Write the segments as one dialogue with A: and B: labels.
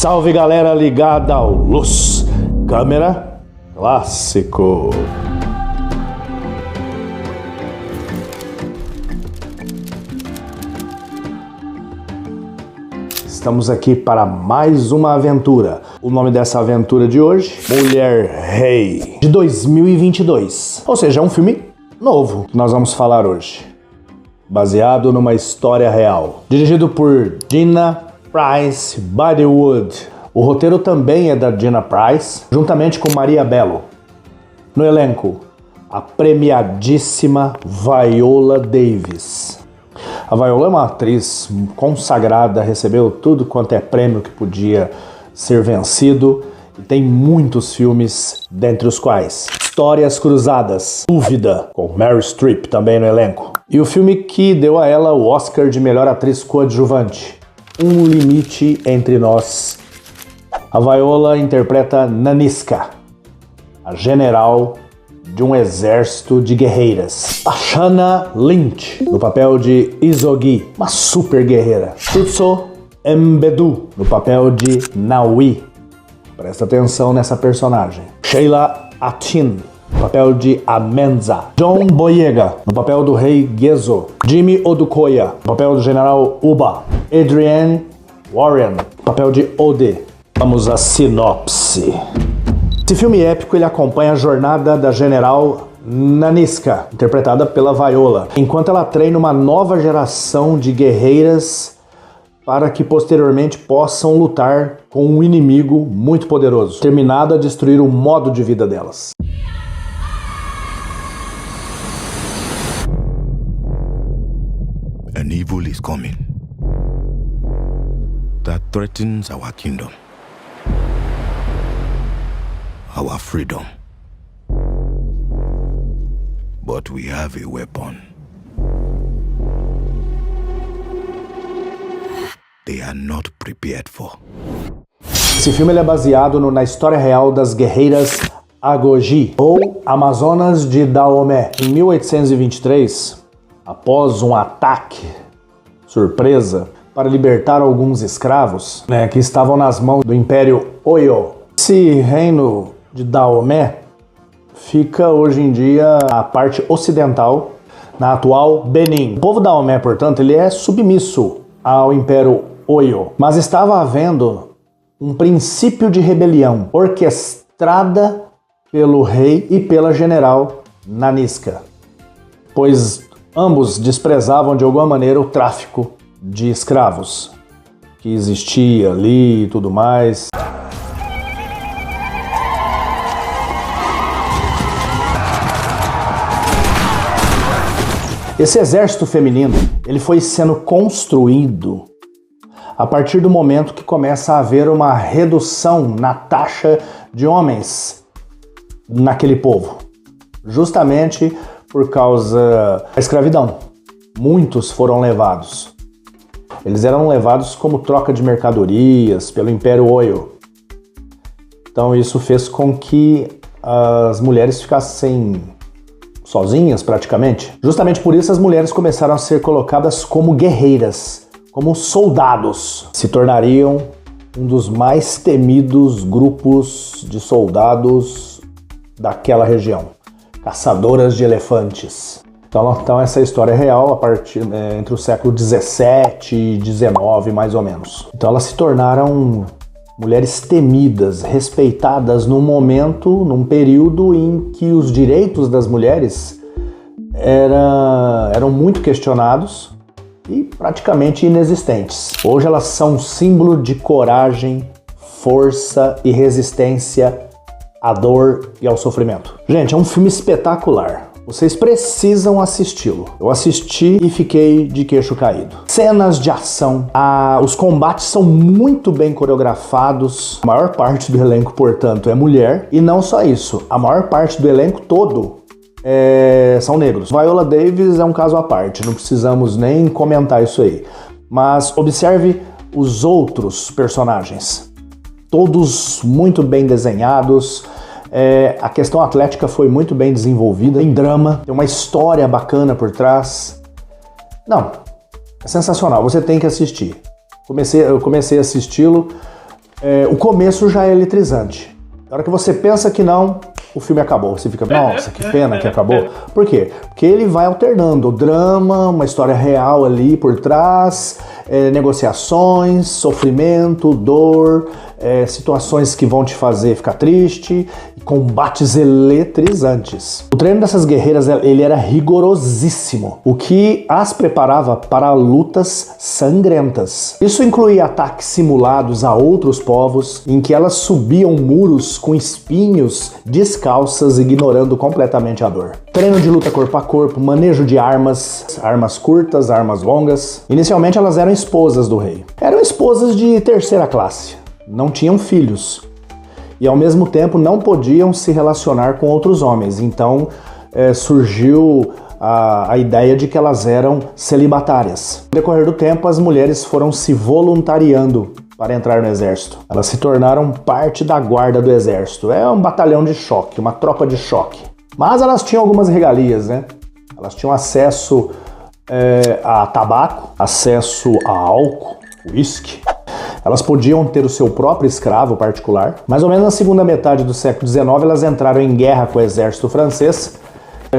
A: Salve galera ligada ao Luz, câmera, clássico. Estamos aqui para mais uma aventura. O nome dessa aventura de hoje, Mulher Rei, de 2022. Ou seja, é um filme novo que nós vamos falar hoje. Baseado numa história real. Dirigido por Gina Pryce Bodywood. O roteiro também é da Gina Pryce, juntamente com Maria Bello. No elenco, a premiadíssima Viola Davis. A Viola é uma atriz consagrada, recebeu tudo quanto é prêmio que podia ser vencido e tem muitos filmes, dentre os quais Histórias Cruzadas, Dúvida, com Meryl Streep também no elenco. E o filme que deu a ela o Oscar de melhor atriz coadjuvante, Um Limite Entre Nós. A Viola interpreta Nanisca, a general de um exército de guerreiras. A Shana Lynch, no papel de Isogi, uma super guerreira. Tutso Mbedu, no papel de Nawi. Presta atenção nessa personagem. Sheila Atin, no papel de Amenza. John Boyega, no papel do rei Gezo. Jimmy Odukoya, no papel do general Uba. Adrienne Warren, no papel de Ode. Vamos à sinopse. Esse filme épico ele acompanha a jornada da general Nanisca, interpretada pela Viola, enquanto ela treina uma nova geração de guerreiras para que posteriormente possam lutar com um inimigo muito poderoso, determinado a destruir o modo de vida delas.
B: An evil is coming that threatens our kingdom, our freedom. But we have a weapon they are not prepared for.
A: Esse filme ele é baseado na história real das guerreiras Agoji, ou Amazonas de Daomé. Em 1823, após um ataque surpresa para libertar alguns escravos, que estavam nas mãos do Império Oyo. Esse reino de Daomé fica hoje em dia a parte ocidental, na atual Benin. O povo Daomé, portanto, ele é submisso ao Império Oyo, mas estava havendo um princípio de rebelião orquestrada pelo rei e pela general Nanisca, pois ambos desprezavam de alguma maneira o tráfico de escravos que existia ali e tudo mais. Esse exército feminino, ele foi sendo construído a partir do momento que começa a haver uma redução na taxa de homens naquele povo, justamente por causa da escravidão. Muitos foram levados. Eles eram levados como troca de mercadorias pelo Império Oyo. Então isso fez com que as mulheres ficassem sozinhas praticamente. Justamente por isso as mulheres começaram a ser colocadas como guerreiras, como soldados. Se tornariam um dos mais temidos grupos de soldados daquela região. Caçadoras de elefantes. Então essa história é real a partir entre o século 17 e 19, mais ou menos. Então elas se tornaram mulheres temidas, respeitadas num momento, num período em que os direitos das mulheres eram muito questionados e praticamente inexistentes. Hoje elas são um símbolo de coragem, força e resistência à dor e ao sofrimento. Gente, é um filme espetacular. Vocês precisam assisti-lo. Eu assisti e fiquei de queixo caído. Cenas de ação, os combates são muito bem coreografados. A maior parte do elenco, portanto, é mulher. E não só isso, a maior parte do elenco todo são negros. Viola Davis é um caso à parte, não precisamos nem comentar isso aí. Mas observe os outros personagens. Todos muito bem desenhados. A questão atlética foi muito bem desenvolvida, tem drama, tem uma história bacana por trás. Não, é sensacional, você tem que assistir. Eu comecei a assisti-lo O começo já é eletrizante. Na hora que você pensa que não, o filme acabou. Você fica, nossa, que pena que acabou. Por quê? Porque ele vai alternando o drama, uma história real ali por trás, negociações, sofrimento, dor, situações que vão te fazer ficar triste, e combates eletrizantes. O treino dessas guerreiras, ele era rigorosíssimo, o que as preparava para lutas sangrentas. Isso incluía ataques simulados a outros povos, em que elas subiam muros com espinhos descalças, ignorando completamente a dor. Treino de luta corpo a corpo, manejo de armas curtas, armas longas. Inicialmente elas eram esposas do rei. Eram esposas de terceira classe. Não tinham filhos e ao mesmo tempo não podiam se relacionar com outros homens, então surgiu a ideia de que elas eram celibatárias. No decorrer do tempo, as mulheres foram se voluntariando para entrar no exército. Elas se tornaram parte da guarda do exército. É um batalhão de choque, uma tropa de choque. Mas elas tinham algumas regalias, né? Elas tinham acesso a tabaco, acesso a álcool, uísque. Elas podiam ter o seu próprio escravo particular. Mais ou menos na segunda metade do século XIX, elas entraram em guerra com o exército francês.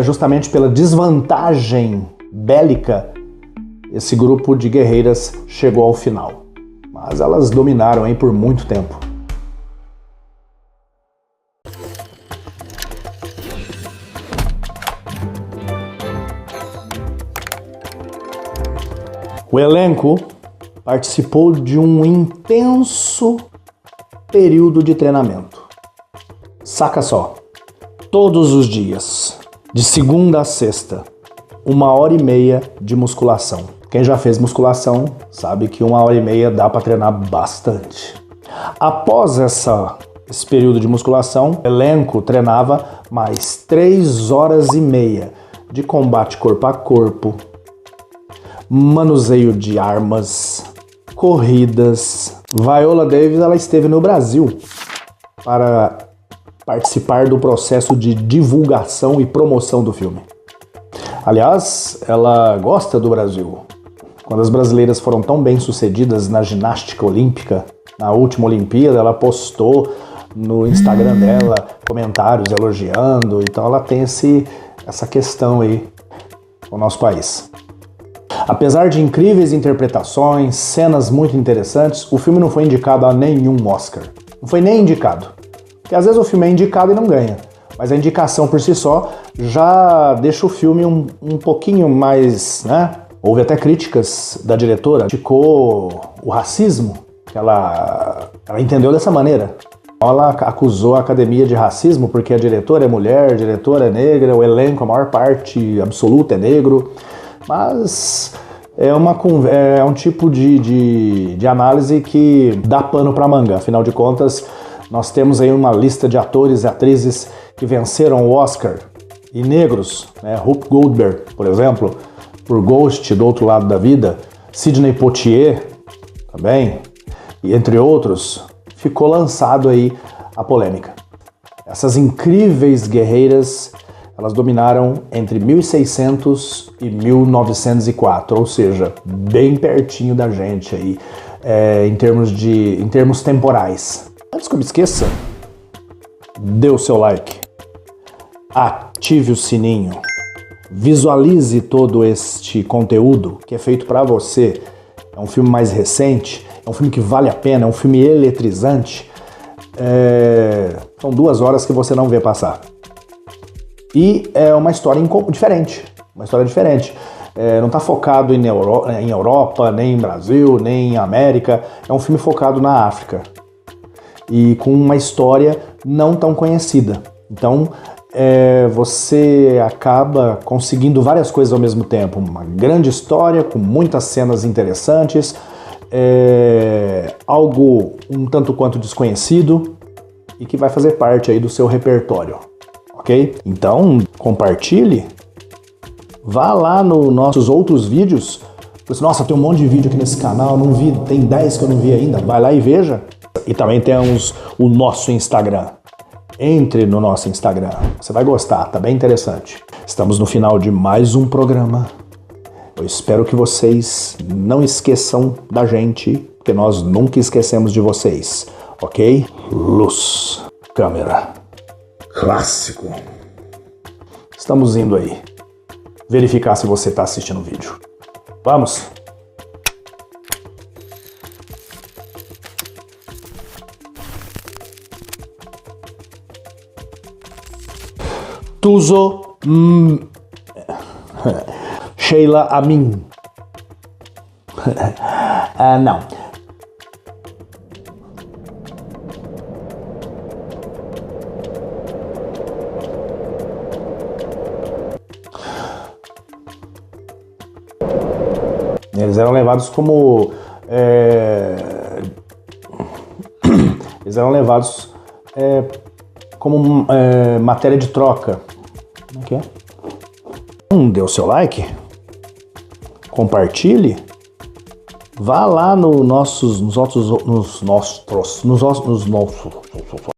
A: Justamente pela desvantagem bélica, esse grupo de guerreiras chegou ao final. Mas elas dominaram por muito tempo. O elenco participou de um intenso período de treinamento. Saca só, todos os dias, de segunda a sexta, 1h30 de musculação. Quem já fez musculação sabe que 1h30 dá para treinar bastante. Após esse período de musculação, o elenco treinava mais 3h30 de combate corpo a corpo, manuseio de armas, corridas. Viola Davis, ela esteve no Brasil para participar do processo de divulgação e promoção do filme. Aliás, ela gosta do Brasil. Quando as brasileiras foram tão bem sucedidas na ginástica olímpica, na última Olimpíada, ela postou no Instagram dela comentários elogiando, então ela tem essa questão aí com o nosso país. Apesar de incríveis interpretações, cenas muito interessantes, o filme não foi indicado a nenhum Oscar. Não foi nem indicado. Porque às vezes o filme é indicado e não ganha. Mas a indicação por si só já deixa o filme um pouquinho mais, né? Houve até críticas da diretora, criticou o racismo, que ela entendeu dessa maneira. Ela acusou a academia de racismo porque a diretora é mulher, a diretora é negra, o elenco, a maior parte absoluta é negro. Mas é um tipo de análise que dá pano para manga. Afinal de contas, nós temos aí uma lista de atores e atrizes que venceram o Oscar e negros, né? Whoopi Goldberg, por exemplo, por Ghost, do Outro Lado da Vida, Sidney Poitier também, e entre outros, ficou lançado aí a polêmica. Essas incríveis guerreiras, elas dominaram entre 1600 e 1904, ou seja, bem pertinho da gente aí, em termos temporais. Antes que eu me esqueça, dê o seu like, ative o sininho, visualize todo este conteúdo que é feito para você. É um filme mais recente, é um filme que vale a pena, é um filme eletrizante. São 2 horas que você não vê passar. E é uma história diferente, não está focado em Europa, nem em Brasil, nem em América. É um filme focado na África e com uma história não tão conhecida. Então você acaba conseguindo várias coisas ao mesmo tempo. Uma grande história com muitas cenas interessantes, algo um tanto quanto desconhecido e que vai fazer parte aí do seu repertório. Ok? Então, compartilhe, vá lá nos nossos outros vídeos. Nossa, tem um monte de vídeo aqui nesse canal, não vi, tem 10 que eu não vi ainda. Vai lá e veja. E também temos o nosso Instagram. Entre no nosso Instagram, você vai gostar, tá bem interessante. Estamos no final de mais um programa. Eu espero que vocês não esqueçam da gente, porque nós nunca esquecemos de vocês. ok? Luz, câmera, clássico. Estamos indo aí verificar se você está assistindo o vídeo. Vamos? Tuzo Sheila Amin. Não. Eles eram levados como... Eles eram levados como matéria de troca. Como é que é? Dê o seu like, compartilhe, vá lá nos nossos